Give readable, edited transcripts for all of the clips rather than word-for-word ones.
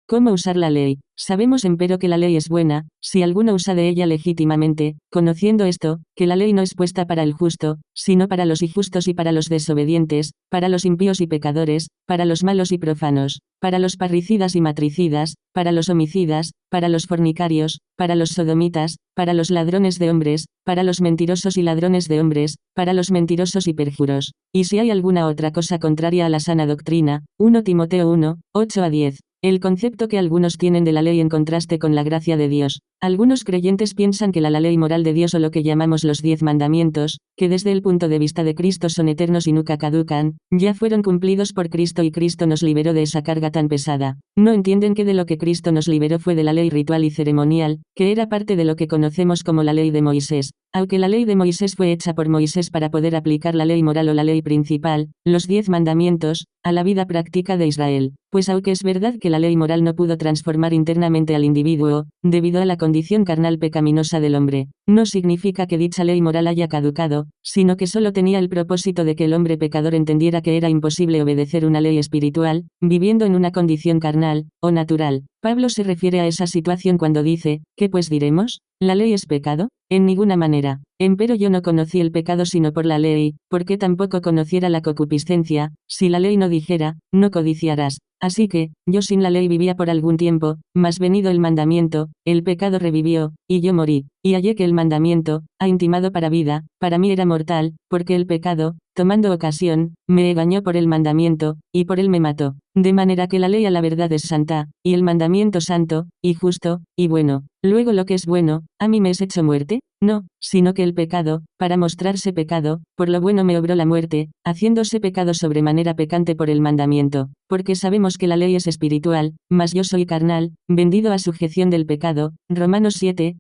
¿Cómo usar la ley? Sabemos empero que la ley es buena, si alguno usa de ella legítimamente, conociendo esto, que la ley no es puesta para el justo, sino para los injustos y para los desobedientes, para los impíos y pecadores, para los malos y profanos, para los parricidas y matricidas, para los homicidas, para los fornicarios, para los sodomitas, para los ladrones de hombres, para los mentirosos y ladrones de hombres, para los mentirosos y perjuros. Y si hay alguna otra cosa contraria a la sana doctrina, 1 Timoteo 1, 8-10. El concepto que algunos tienen de la ley en contraste con la gracia de Dios. Algunos creyentes piensan que la ley moral de Dios o lo que llamamos los 10 mandamientos, que desde el punto de vista de Cristo son eternos y nunca caducan, ya fueron cumplidos por Cristo y Cristo nos liberó de esa carga tan pesada. No entienden que de lo que Cristo nos liberó fue de la ley ritual y ceremonial, que era parte de lo que conocemos como la ley de Moisés. Aunque la ley de Moisés fue hecha por Moisés para poder aplicar la ley moral o la ley principal, los 10 mandamientos, a la vida práctica de Israel. Pues aunque es verdad que la ley moral no pudo transformar internamente al individuo, debido a la condición carnal pecaminosa del hombre, no significa que dicha ley moral haya caducado, sino que solo tenía el propósito de que el hombre pecador entendiera que era imposible obedecer una ley espiritual, viviendo en una condición carnal, o natural. Pablo se refiere a esa situación cuando dice, ¿qué pues diremos? ¿La ley es pecado? En ninguna manera. Empero yo no conocí el pecado sino por la ley, porque tampoco conociera la concupiscencia, si la ley no dijera, no codiciarás. Así que, yo sin la ley vivía por algún tiempo, mas venido el mandamiento, el pecado revivió, y yo morí, y hallé que el mandamiento, ha intimado para vida, para mí era mortal, porque el pecado, tomando ocasión, me engañó por el mandamiento, y por él me mató. De manera que la ley a la verdad es santa, y el mandamiento santo, y justo, y bueno. Luego lo que es bueno, ¿a mí me es hecho muerte? No, sino que el pecado, para mostrarse pecado, por lo bueno me obró la muerte, haciéndose pecado sobremanera pecante por el mandamiento, porque sabemos que la ley es espiritual, mas yo soy carnal, vendido a sujeción del pecado. Romanos 7,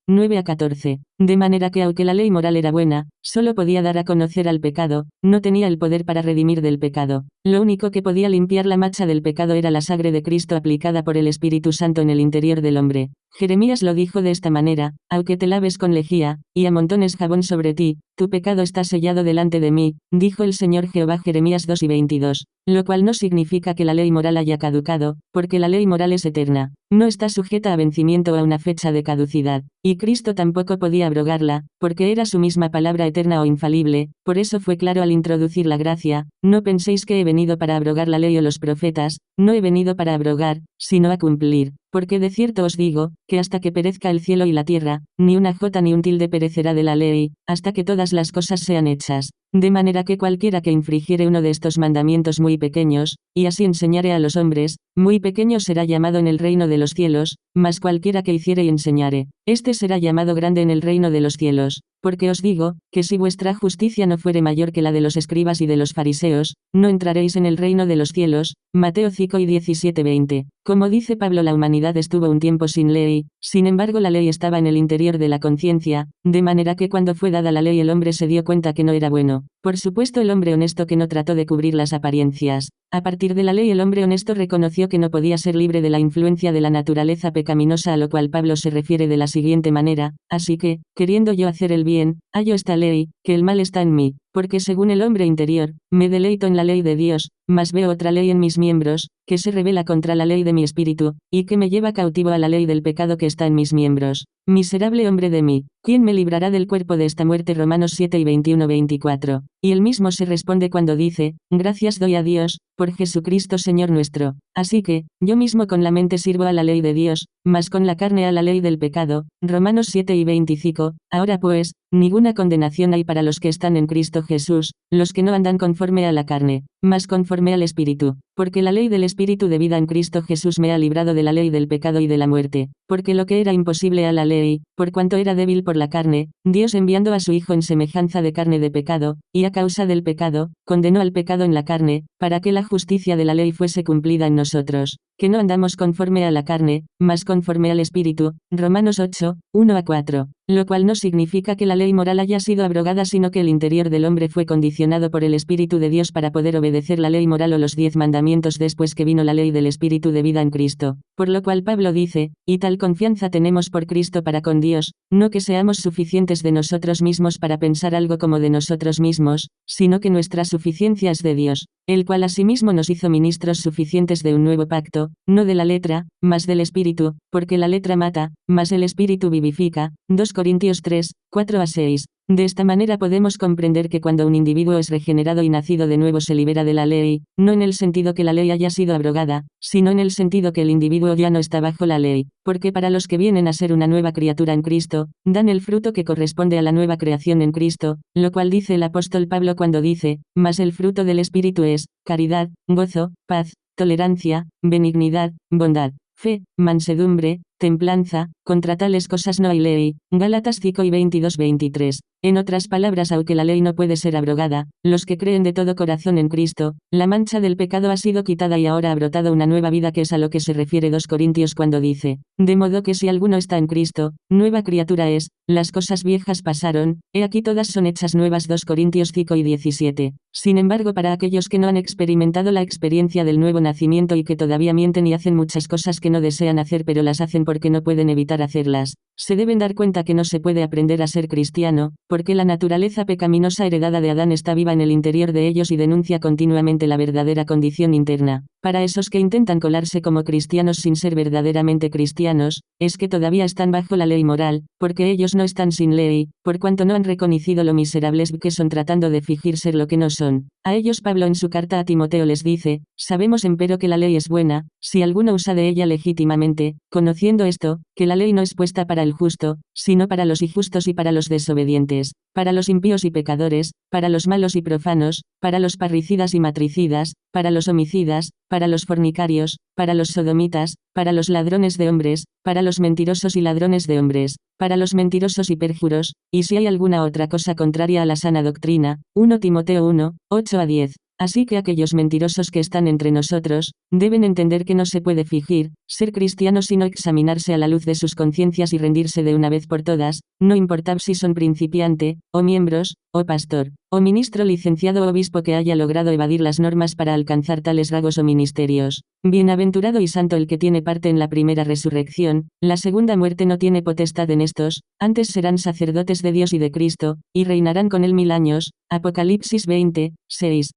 9-14. De manera que aunque la ley moral era buena, solo podía dar a conocer al pecado, no tenía el poder para redimir del pecado. Lo único que podía limpiar la mancha del pecado era la sangre de Cristo aplicada por el Espíritu Santo en el interior del hombre. Jeremías lo dijo de esta manera, aunque te laves con lejía, y amontones jabón sobre ti, tu pecado está sellado delante de mí, dijo el Señor Jehová. Jeremías 2:22. Lo cual no significa que la ley moral haya caducado, porque la ley moral es eterna, no está sujeta a vencimiento o a una fecha de caducidad, y Cristo tampoco podía abrogarla, porque era su misma palabra eterna o infalible. Por eso fue claro al introducir la gracia, no penséis que he venido para abrogar la ley o los profetas, no he venido para abrogar, sino a cumplir. Porque de cierto os digo, que hasta que perezca el cielo y la tierra, ni una jota ni un tilde perecerá de la ley, hasta que todas las cosas sean hechas. De manera que cualquiera que infringiere uno de estos mandamientos muy pequeños, y así enseñare a los hombres, muy pequeño será llamado en el reino de los cielos, mas cualquiera que hiciere y enseñare, este será llamado grande en el reino de los cielos. Porque os digo, que si vuestra justicia no fuere mayor que la de los escribas y de los fariseos, no entraréis en el reino de los cielos. Mateo 5:17-20. Como dice Pablo, la humanidad estuvo un tiempo sin ley, sin embargo la ley estaba en el interior de la conciencia, de manera que cuando fue dada la ley el hombre se dio cuenta que no era bueno. Por supuesto el hombre honesto que no trató de cubrir las apariencias. A partir de la ley el hombre honesto reconoció que no podía ser libre de la influencia de la naturaleza pecaminosa, a lo cual Pablo se refiere de la siguiente manera: así que, queriendo yo hacer el bien, hallo esta ley, que el mal está en mí, porque según el hombre interior, me deleito en la ley de Dios, mas veo otra ley en mis miembros, que se rebela contra la ley de mi espíritu, y que me lleva cautivo a la ley del pecado que está en mis miembros. Miserable hombre de mí, ¿quién me librará del cuerpo de esta muerte? Romanos 7:21-24. Y él mismo se responde cuando dice, gracias doy a Dios, por Jesucristo Señor nuestro. Así que, yo mismo con la mente sirvo a la ley de Dios, mas con la carne a la ley del pecado. Romanos 7:25. Ahora pues, ninguna condenación hay para los que están en Cristo Jesús, los que no andan conforme a la carne, mas conforme al Espíritu. Porque la ley del Espíritu de vida en Cristo Jesús me ha librado de la ley del pecado y de la muerte. Porque lo que era imposible a la ley, por cuanto era débil por la carne, Dios enviando a su Hijo en semejanza de carne de pecado, y a causa del pecado, condenó al pecado en la carne, para que la justicia de la ley fuese cumplida en nosotros, que no andamos conforme a la carne, mas conforme al Espíritu. Romanos 8:1-4. Lo cual no significa que la ley moral haya sido abrogada, sino que el interior del hombre fue condicionado por el Espíritu de Dios para poder obedecer la ley moral o los 10 mandamientos después que vino la ley del Espíritu de vida en Cristo. Por lo cual Pablo dice, y tal confianza tenemos por Cristo para con Dios, no que seamos suficientes de nosotros mismos para pensar algo como de nosotros mismos, sino que nuestra suficiencia es de Dios, el cual asimismo nos hizo ministros suficientes de un nuevo pacto, no de la letra, mas del espíritu, porque la letra mata, mas el espíritu vivifica. 2 Corintios 3, 4-6. De esta manera podemos comprender que cuando un individuo es regenerado y nacido de nuevo se libera de la ley, no en el sentido que la ley haya sido abrogada, sino en el sentido que el individuo ya no está bajo la ley, porque para los que vienen a ser una nueva criatura en Cristo, dan el fruto que corresponde a la nueva creación en Cristo, lo cual dice el apóstol Pablo cuando dice, mas el fruto del Espíritu es, caridad, gozo, paz, tolerancia, benignidad, bondad, fe, mansedumbre, templanza, contra tales cosas no hay ley. Gálatas 5 y 22-23. En otras palabras, aunque la ley no puede ser abrogada, los que creen de todo corazón en Cristo, la mancha del pecado ha sido quitada y ahora ha brotado una nueva vida, que es a lo que se refiere 2 Corintios cuando dice, de modo que si alguno está en Cristo, nueva criatura es, las cosas viejas pasaron, he aquí todas son hechas nuevas. 2 Corintios 5 y 17. Sin embargo, para aquellos que no han experimentado la experiencia del nuevo nacimiento y que todavía mienten y hacen muchas cosas que no desean hacer pero las hacen porque no pueden evitar hacerlas, se deben dar cuenta que no se puede aprender a ser cristiano, porque la naturaleza pecaminosa heredada de Adán está viva en el interior de ellos y denuncia continuamente la verdadera condición interna. Para esos que intentan colarse como cristianos sin ser verdaderamente cristianos, es que todavía están bajo la ley moral, porque ellos no están sin ley, por cuanto no han reconocido lo miserables que son tratando de fingir ser lo que no son. A ellos Pablo en su carta a Timoteo les dice, sabemos empero que la ley es buena, si alguno usa de ella legítimamente, conociendo esto, que la ley no es puesta para el justo, sino para los injustos y para los desobedientes, para los impíos y pecadores, para los malos y profanos, para los parricidas y matricidas, para los homicidas, para los fornicarios, para los sodomitas, para los ladrones de hombres, para los mentirosos y ladrones de hombres, para los mentirosos y perjuros, y si hay alguna otra cosa contraria a la sana doctrina. 1 Timoteo 1, 8-10. Así que aquellos mentirosos que están entre nosotros, deben entender que no se puede fingir ser cristiano sino examinarse a la luz de sus conciencias y rendirse de una vez por todas, no importar si son principiante, o miembros, o pastor, o ministro licenciado o obispo que haya logrado evadir las normas para alcanzar tales rangos o ministerios. Bienaventurado y santo el que tiene parte en la primera resurrección, la segunda muerte no tiene potestad en estos, antes serán sacerdotes de Dios y de Cristo, y reinarán con él 1000 años. Apocalipsis 20, 6.